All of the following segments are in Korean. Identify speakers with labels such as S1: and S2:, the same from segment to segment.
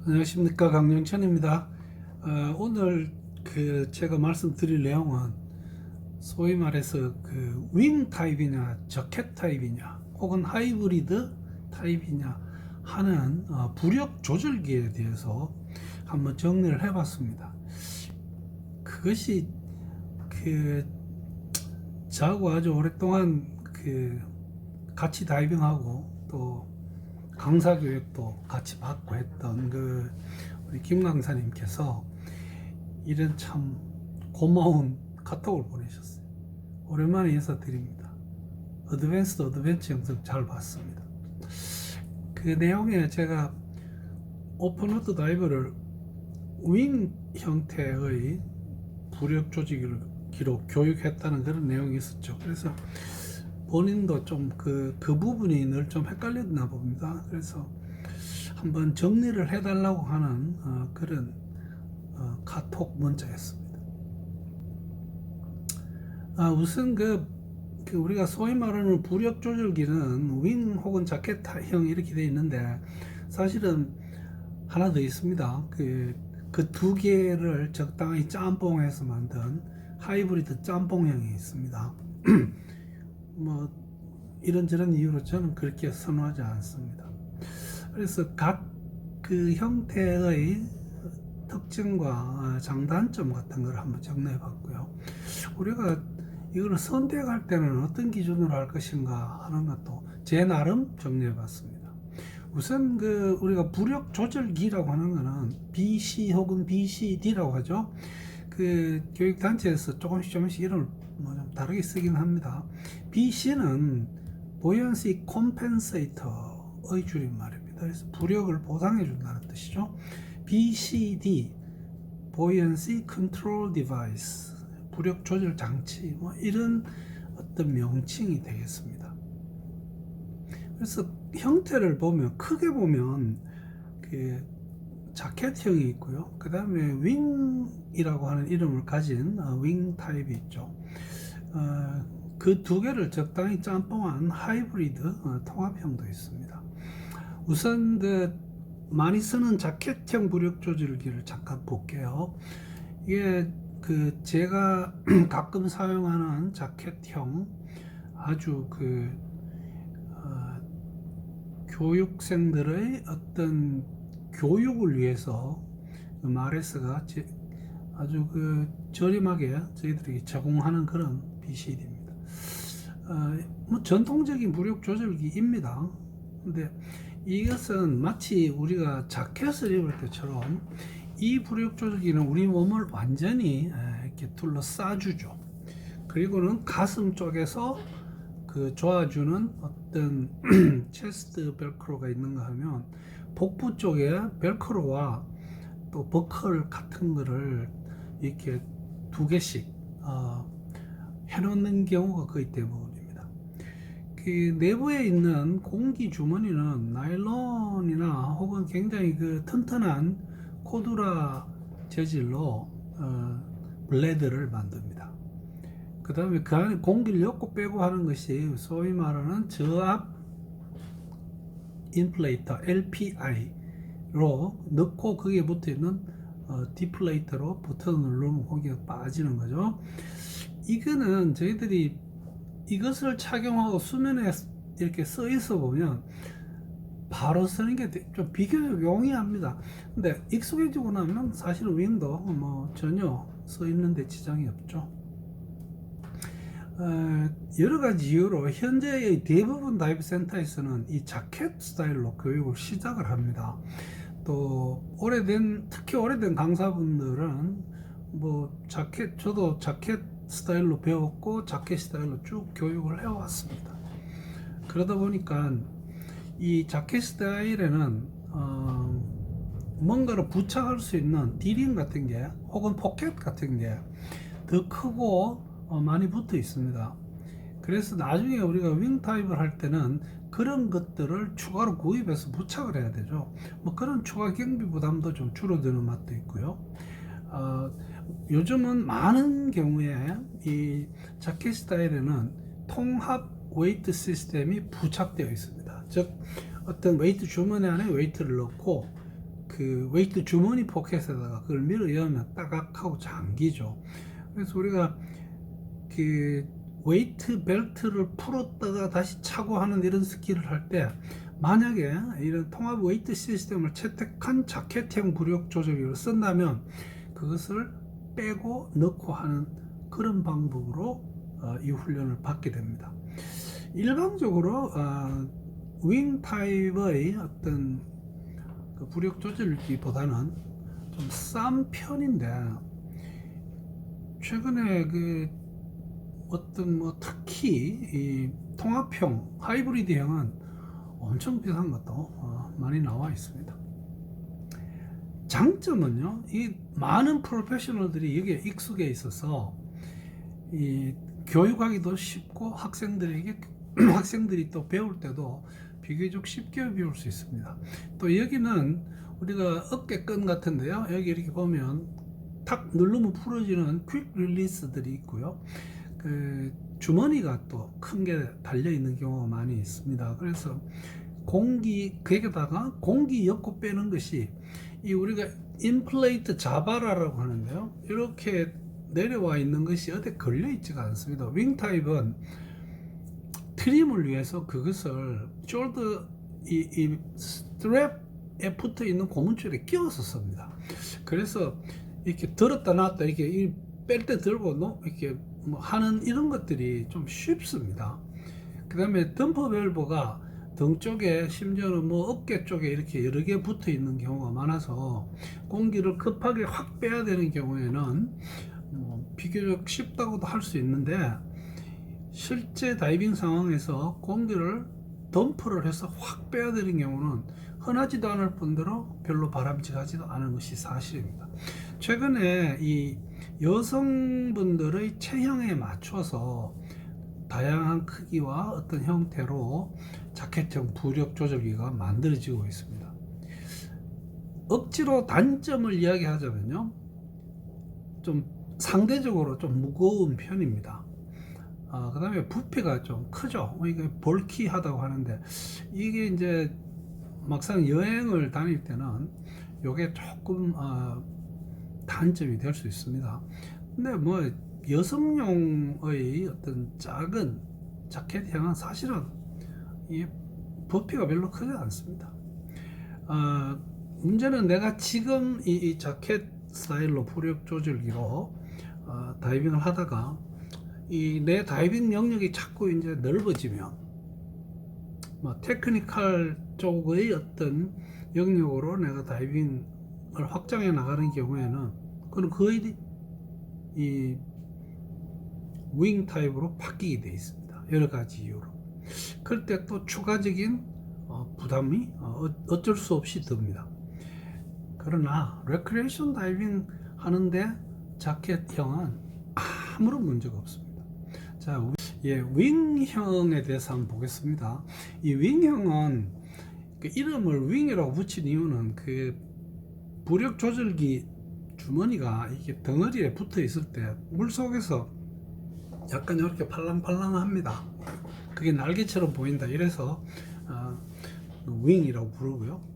S1: 안녕하십니까, 강영천입니다. 오늘 제가 말씀드릴 내용은 소위 말해서 윙 타입이냐 저켓 타입이냐 혹은 하이브리드 타입이냐 하는 부력 조절기에 대해서 한번 정리를 해봤습니다. 그것이 저하고 아주 오랫동안 같이 다이빙하고 또 강사 교육도 같이 받고 했던 우리 김 강사님께서 이런 참 고마운 카톡을 보내셨어요. 오랜만에 인사드립니다. 어드밴스 영상 잘 봤습니다. 그 내용에 제가 오픈워터 다이버를 윙 형태의 부력 조직기로 교육했다는 그런 내용이 있었죠. 그래서 본인도 좀 그 부분이 늘 좀 헷갈렸나 봅니다. 그래서 한번 정리를 해달라고 하는 그런 카톡 문자였습니다. 우선 우리가 소위 말하는 부력 조절기는 윙 혹은 자켓형 이렇게 되어 있는데 사실은 하나 더 있습니다. 그 두 개를 적당히 짬뽕해서 만든 하이브리드 짬뽕형이 있습니다. 뭐 이런저런 이유로 저는 그렇게 선호하지 않습니다. 그래서 각 그 형태의 특징과 장단점 같은 걸 한번 정리해 봤고요. 우리가 이거를 선택할 때는 어떤 기준으로 할 것인가 하는 것도 제 나름 정리해 봤습니다. 우선 우리가 부력 조절기라고 하는 거는 BC 혹은 BCD라고 하죠. 교육단체에서 조금씩 이름을 좀 다르게 쓰긴 합니다. BC는 Buoyancy Compensator의 줄임말입니다. 그래서 부력을 보상해 준다는 뜻이죠. BCD Buoyancy Control Device, 부력 조절 장치, 이런 어떤 명칭이 되겠습니다. 그래서 형태를 보면 크게 보면 자켓형이 있고요. 그 다음에 윙이라고 하는 이름을 가진 윙 타입이 있죠. 그 두 개를 적당히 짬뽕한 하이브리드 통합형도 있습니다. 우선 많이 쓰는 자켓형 부력 조절기를 잠깐 볼게요. 이게 제가 가끔 사용하는 자켓형, 아주 교육생들의 어떤 교육을 위해서 마레스가 아주 저렴하게 저희들에게 제공하는 그런 BCD입니다. 뭐 전통적인 부력 조절기입니다. 근데 이것은 마치 우리가 자켓을 입을 때처럼 이 부력 조절기는 우리 몸을 완전히 이렇게 둘러싸주죠. 그리고는 가슴 쪽에서 조아주는 어떤 체스트 벨크로가 있는가 하면 복부 쪽에 벨크로와 또 버클 같은 거를 이렇게 두 개씩 해놓는 경우가 거의 대부분입니다. 내부에 있는 공기 주머니는 나일론이나 혹은 굉장히 튼튼한 코두라 재질로 블레드를 만듭니다. 그 다음에 그 안에 공기를 넣고 빼고 하는 것이 소위 말하는 저압 인플레이터 LPI로 넣고 거기에 붙어 있는 디플레이터로 버튼을 누르면 공기가 빠지는 거죠. 이거는 저희들이 이것을 착용하고 수면에 이렇게 써 있어 보면 바로 쓰는 게 좀 비교적 용이합니다. 근데 익숙해지고 나면 사실 윙도 전혀 써 있는데 지장이 없죠. 여러 가지 이유로 현재의 대부분 다이브 센터에서는 이 자켓 스타일로 교육을 시작을 합니다. 또 특히 오래된 강사분들은 저도 자켓 스타일로 배웠고 자켓 스타일로 쭉 교육을 해왔습니다. 그러다 보니까 이 자켓 스타일에는 뭔가를 부착할 수 있는 디링 같은 게 혹은 포켓 같은 게 더 크고 많이 붙어 있습니다. 그래서 나중에 우리가 윙 타입을 할 때는 그런 것들을 추가로 구입해서 부착을 해야 되죠. 그런 추가 경비 부담도 좀 줄어드는 맛도 있고요. 요즘은 많은 경우에 이 자켓 스타일에는 통합 웨이트 시스템이 부착되어 있습니다. 즉 어떤 웨이트 주머니 안에 웨이트를 넣고 그 웨이트 주머니 포켓에다가 그걸 밀어 넣으면 따각하고 잠기죠. 그래서 우리가 그 웨이트 벨트를 풀었다가 다시 차고 하는 이런 스킬을 할 때, 만약에 이런 통합 웨이트 시스템을 채택한 자켓형 부력 조절기를 쓴다면 그것을 빼고 넣고 하는 그런 방법으로 이 훈련을 받게 됩니다. 일반적으로 윙 타입의 어떤 그 부력 조절기보다는 좀 싼 편인데, 최근에 그 어떤 뭐 특히 이 통합형 하이브리드형은 엄청 비싼 것도 많이 나와 있습니다. 장점은요, 이 많은 프로페셔널들이 여기에 익숙해 있어서 이 교육하기도 쉽고 학생들이 또 배울 때도 비교적 쉽게 배울 수 있습니다. 또 여기는 우리가 어깨끈 같은데요, 여기 이렇게 보면 탁 누르면 풀어지는 퀵 릴리스들이 있고요, 그 주머니가 또 큰 게 달려 있는 경우가 많이 있습니다. 그래서 거기다가 공기 엮고 빼는 것이 이 우리가 인플레이트 자바라라고 하는데요, 이렇게 내려와 있는 것이 어디 걸려 있지가 않습니다. 윙 타입은 트림을 위해서 그것을 숄더 이 스트랩에 붙어 있는 고무줄에 끼워서 씁니다. 그래서 이렇게 들었다 놨다 이렇게 뺄 때 들고 이렇게 뭐 하는 이런 것들이 좀 쉽습니다. 그 다음에 덤퍼 밸브가 등 쪽에, 심지어는 뭐 어깨 쪽에 이렇게 여러 개 붙어 있는 경우가 많아서 공기를 급하게 확 빼야 되는 경우에는 뭐 비교적 쉽다고도 할 수 있는데, 실제 다이빙 상황에서 공기를 덤프를 해서 확 빼야 되는 경우는 흔하지도 않을 뿐더러 별로 바람직하지도 않은 것이 사실입니다. 최근에 이 여성분들의 체형에 맞춰서 다양한 크기와 어떤 형태로 자켓형 부력 조절기가 만들어지고 있습니다. 억지로 단점을 이야기하자면요, 좀 상대적으로 좀 무거운 편입니다. 그 다음에 부피가 좀 크죠. 이게 볼키하다고 하는데, 이게 이제 막상 여행을 다닐 때는 이게 조금 단점이 될 수 있습니다. 근데 뭐 여성용의 어떤 작은 자켓형은 사실은 이 부피가 별로 크지 않습니다. 문제는 내가 지금 이 자켓 스타일로 부력 조절기로 다이빙을 하다가 이 내 다이빙 영역이 자꾸 이제 넓어지면, 뭐 테크니컬 쪽의 어떤 영역으로 내가 다이빙을 확장해 나가는 경우에는 그건 거의 이 윙 타입으로 바뀌게 되어 있습니다. 여러 가지 이유로. 그럴 때 또 추가적인 부담이 어쩔 수 없이 듭니다. 그러나 레크레이션 다이빙 하는데 자켓형은 아무런 문제가 없습니다. 자, 윙형에 대해서 한번 보겠습니다. 이 윙형은 그 이름을 윙이라고 붙인 이유는 그 부력 조절기 주머니가 이게 덩어리에 붙어 있을 때 물속에서 약간 이렇게 팔랑팔랑합니다. 그게 날개처럼 보인다, 이래서 윙이라고 부르고요.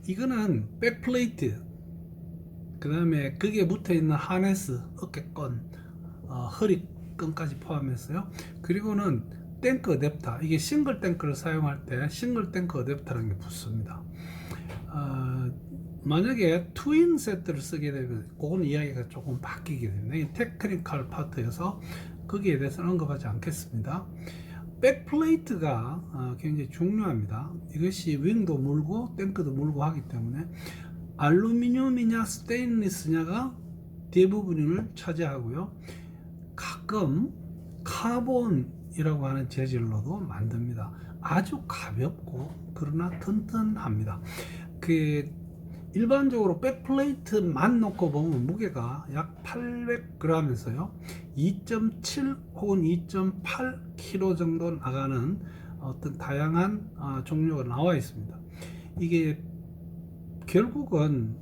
S1: 이거는 백플레이트, 그 다음에 거기에 붙어 있는 하네스, 어깨끈, 허리끈까지 포함해서요. 그리고는 탱크 어댑터, 이게 싱글 탱크를 사용할 때 싱글 탱크 어댑터라는 게 붙습니다. 만약에 트윈 세트를 쓰게 되면 그건 이야기가 조금 바뀌게 됩니다. 이 테크니컬 파트여서 거기에 대해서는 언급하지 않겠습니다. 백플레이트가 굉장히 중요합니다. 이것이 윙도 물고 탱크도 물고 하기 때문에 알루미늄이냐 스테인리스냐가 대부분을 차지하고요. 가끔 카본이라고 하는 재질로도 만듭니다. 아주 가볍고 그러나 튼튼합니다. 그 일반적으로 백플레이트만 놓고 보면 무게가 약 800g에서요 2.7 혹은 2.8kg 정도 나가는 어떤 다양한 종류가 나와 있습니다. 이게 결국은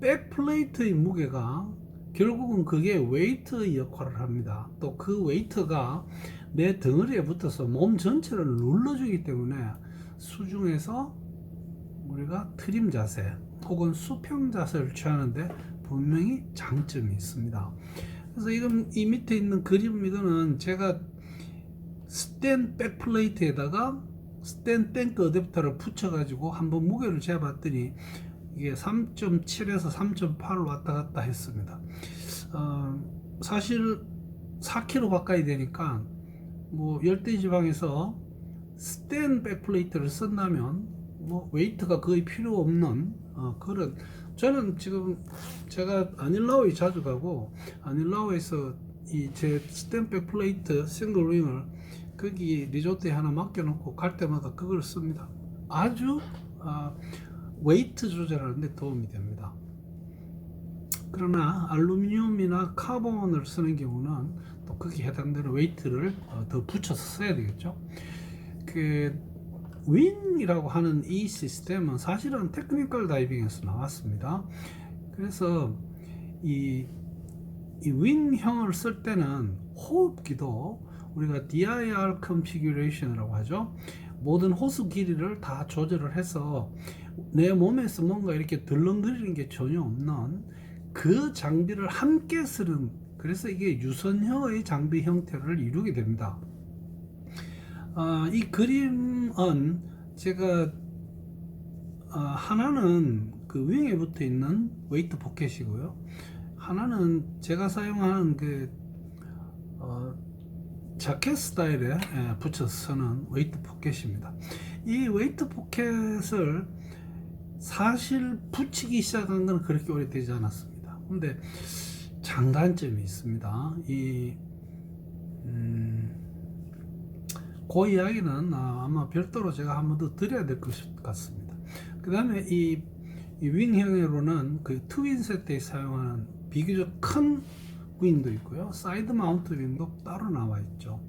S1: 백플레이트의 무게가 결국은 그게 웨이트의 역할을 합니다. 또 그 웨이트가 내 덩어리에 붙어서 몸 전체를 눌러주기 때문에 수중에서 우리가 트림 자세, 혹은 수평 자세를 취하는데 분명히 장점이 있습니다. 그래서 이건 이 밑에 있는 그림, 이거는 제가 스탠 백플레이트에다가 스탠 탱크 어댑터를 붙여가지고 한번 무게를 재봤더니 이게 3.7에서 3.8 왔다 갔다 했습니다. 사실 4kg 가까이 되니까 뭐 열대지방에서 스탠 백플레이트를 쓴다면 뭐 웨이트가 거의 필요 없는 그런, 저는 지금 제가 아닐라오에 자주 가고 아닐라오에서 이 제 스탠 백플레이트 싱글 윙을 거기 리조트에 하나 맡겨놓고 갈 때마다 그걸 씁니다. 아주 웨이트 조절하는데 도움이 됩니다. 그러나 알루미늄이나 카본을 쓰는 경우는 또 거기에 해당되는 웨이트를 더 붙여서 써야 되겠죠. 그 윙이라고 하는 이 시스템은 사실은 테크니컬 다이빙에서 나왔습니다. 그래서 이 윙형을 쓸 때는 호흡기도 우리가 DIR 컨피규레이션이라고 하죠. 모든 호수 길이를 다 조절을 해서 내 몸에서 뭔가 이렇게 덜렁거리는 게 전혀 없는 그 장비를 함께 쓰는, 그래서 이게 유선형의 장비 형태를 이루게 됩니다. 이 그림은 제가 하나는 그 윙에 붙어 있는 웨이트 포켓이고요, 하나는 제가 사용하는 그 자켓 스타일에 붙여서 쓰는 웨이트 포켓입니다. 이 웨이트 포켓을 사실 붙이기 시작한 건 그렇게 오래되지 않았습니다. 근데 장단점이 있습니다. 그 이야기는 아마 별도로 제가 한 번 더 드려야 될 것 같습니다. 그 다음에 이 윙형으로는 그 트윈 세트에 사용하는 비교적 큰 윙도 있고요, 사이드 마운트 윙도 따로 나와 있죠.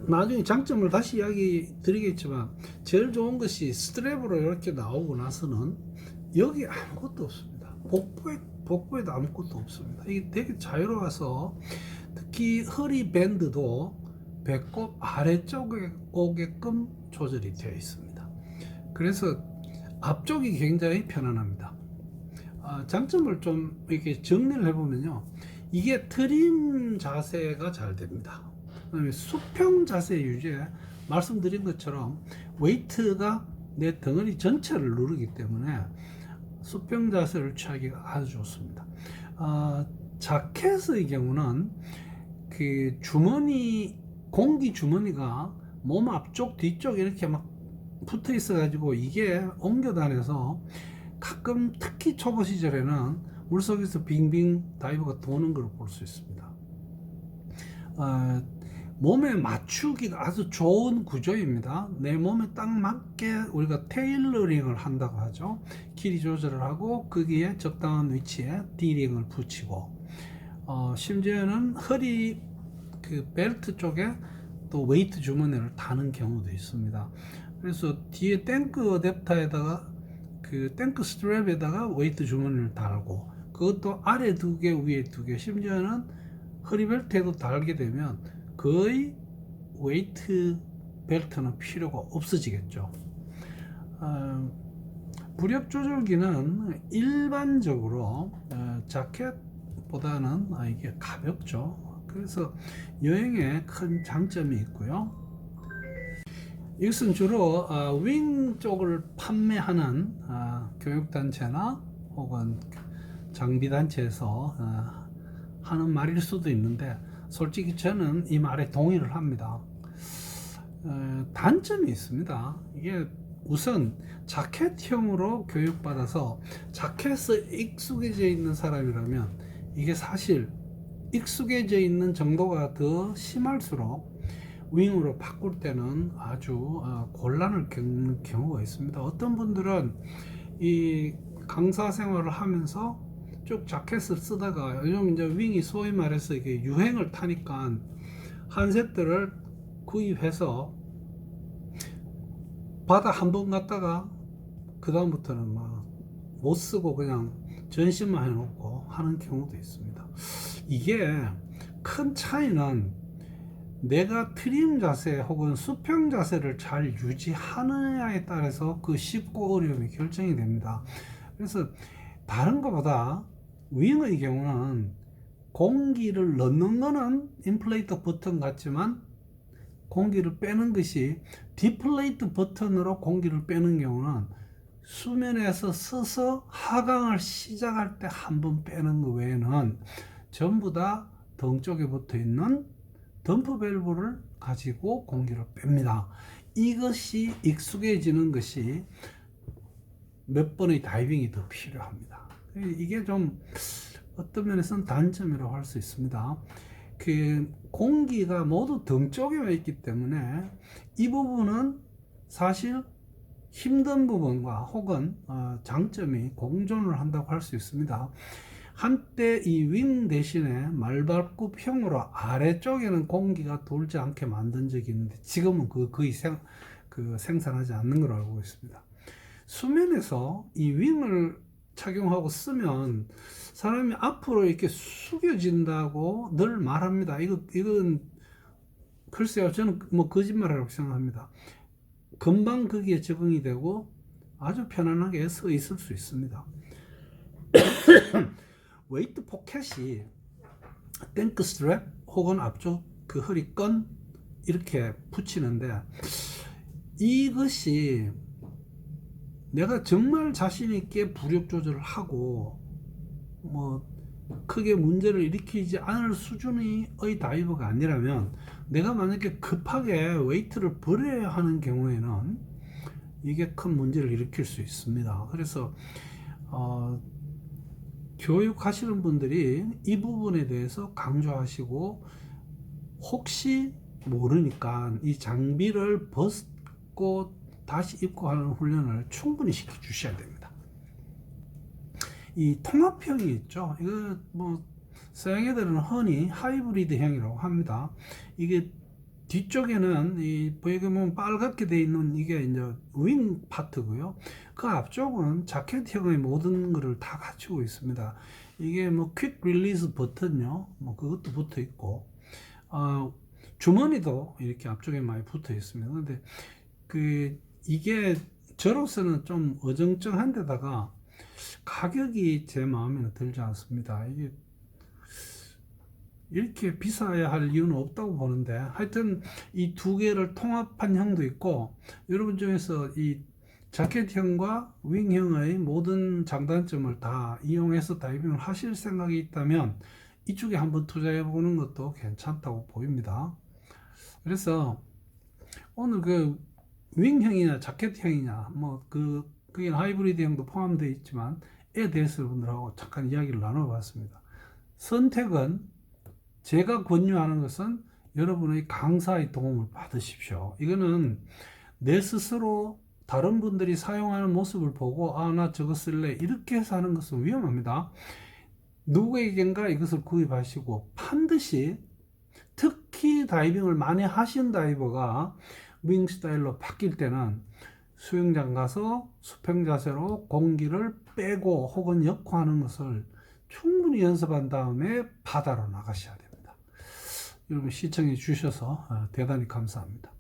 S1: 나중에 장점을 다시 이야기 드리겠지만 제일 좋은 것이 스트랩으로 이렇게 나오고 나서는 여기 아무것도 없습니다. 복부에도 아무것도 없습니다. 이게 되게 자유로워서 특히 허리 밴드도 배꼽 아래쪽에 오게끔 조절이 되어 있습니다. 그래서 앞쪽이 굉장히 편안합니다. 장점을 좀 이렇게 정리를 해보면요, 이게 트림 자세가 잘 됩니다. 그다음에 수평 자세 유지에 말씀드린 것처럼 웨이트가 내 덩어리 전체를 누르기 때문에 수평 자세를 취하기가 아주 좋습니다. 자켓의 경우는 그 주머니, 공기 주머니가 몸 앞쪽 뒤쪽 이렇게 막 붙어 있어 가지고 이게 옮겨 다녀서 가끔 특히 초보 시절에는 물속에서 빙빙 다이버가 도는 걸 볼 수 있습니다. 몸에 맞추기가 아주 좋은 구조입니다. 내 몸에 딱 맞게 우리가 테일러링을 한다고 하죠. 길이 조절을 하고 거기에 적당한 위치에 D링을 붙이고, 심지어는 허리 그 벨트 쪽에 또 웨이트 주머니를 다는 경우도 있습니다. 그래서 뒤에 탱크 어댑터에다가 그 탱크 스트랩에다가 웨이트 주머니를 달고, 그것도 아래 2개 위에 2개, 심지어는 허리 벨트에도 달게 되면 거의 웨이트 벨트는 필요가 없어지겠죠. 부력 조절기는 일반적으로 자켓보다는 이게 가볍죠. 그래서 여행에 큰 장점이 있고요. 이것은 주로 윙 쪽을 판매하는 교육단체나 혹은 장비단체에서 하는 말일 수도 있는데, 솔직히 저는 이 말에 동의를 합니다. 단점이 있습니다. 이게 우선 자켓형으로 교육받아서 자켓에 익숙해져 있는 사람이라면 이게 사실 익숙해져 있는 정도가 더 심할수록 윙으로 바꿀 때는 아주 곤란을 겪는 경우가 있습니다. 어떤 분들은 이 강사 생활을 하면서 쭉 자켓을 쓰다가 요즘 이제 윙이 소위 말해서 이게 유행을 타니까 한 세트를 구입해서 바다 한 번 갔다가 그 다음부터는 막 못 쓰고 그냥 전시만 해놓고 하는 경우도 있습니다. 이게 큰 차이는 내가 트림 자세 혹은 수평 자세를 잘 유지하느냐에 따라서 그 쉽고 어려움이 결정이 됩니다. 그래서 다른 것보다 윙의 경우는 공기를 넣는 거는 인플레이터 버튼 같지만 공기를 빼는 것이 디플레이트 버튼으로 공기를 빼는 경우는 수면에서 서서 하강을 시작할 때 한 번 빼는 것 외에는 전부 다 등 쪽에 붙어 있는 덤프 밸브를 가지고 공기를 뺍니다. 이것이 익숙해지는 것이 몇 번의 다이빙이 더 필요합니다. 이게 좀 어떤 면에서는 단점이라고 할 수 있습니다. 그 공기가 모두 등 쪽에 있기 때문에 이 부분은 사실 힘든 부분과 혹은 장점이 공존을 한다고 할 수 있습니다. 한때 이 윙 대신에 말발굽형으로 아래쪽에는 공기가 돌지 않게 만든 적이 있는데 지금은 거의 생산하지 않는 걸로 알고 있습니다. 수면에서 이 윙을 착용하고 쓰면 사람이 앞으로 이렇게 숙여진다고 늘 말합니다. 이건 글쎄요, 저는 뭐 거짓말이라고 생각합니다. 금방 거기에 적응이 되고 아주 편안하게 서 있을 수 있습니다. 웨이트 포켓이 탱크 스트랩 혹은 앞쪽 그 허리끈 이렇게 붙이는데 이것이 내가 정말 자신 있게 부력 조절을 하고 뭐 크게 문제를 일으키지 않을 수준의 다이버가 아니라면 내가 만약에 급하게 웨이트를 버려야 하는 경우에는 이게 큰 문제를 일으킬 수 있습니다. 그래서 교육하시는 분들이 이 부분에 대해서 강조하시고 혹시 모르니까 이 장비를 벗고 다시 입고 하는 훈련을 충분히 시켜 주셔야 됩니다. 이 통합형이 있죠. 이거 뭐 서양 애들은 흔히 하이브리드형이라고 합니다. 이게 뒤쪽에는 이 보시면 빨갛게 되어 있는 이게 이제 윙 파트고요. 그 앞쪽은 자켓형의 모든 것을 다 갖추고 있습니다. 이게 뭐 퀵 릴리즈 버튼요, 뭐 그것도 붙어 있고, 주머니도 이렇게 앞쪽에 많이 붙어 있습니다. 근데 이게 저로서는 좀 어정쩡한 데다가 가격이 제 마음에는 들지 않습니다. 이게 이렇게 비싸야 할 이유는 없다고 보는데 하여튼 이 두 개를 통합한 형도 있고 여러분 중에서 이 자켓형과 윙형의 모든 장단점을 다 이용해서 다이빙을 하실 생각이 있다면 이쪽에 한번 투자해 보는 것도 괜찮다고 보입니다. 그래서 오늘 그 윙형이냐 자켓형이냐 뭐 그게 하이브리드형도 포함되어 있지만 에 대해서 여러분들하고 잠깐 이야기를 나눠봤습니다. 선택은 제가 권유하는 것은 여러분의 강사의 도움을 받으십시오. 이거는 내 스스로 다른 분들이 사용하는 모습을 보고 나 저거 쓸래 이렇게 해서 하는 것은 위험합니다. 누구에겐가 이것을 구입하시고 반드시 특히 다이빙을 많이 하신 다이버가 윙 스타일로 바뀔 때는 수영장 가서 수평 자세로 공기를 빼고 혹은 역호하는 것을 충분히 연습한 다음에 바다로 나가셔야 됩니다. 여러분 시청해 주셔서 대단히 감사합니다.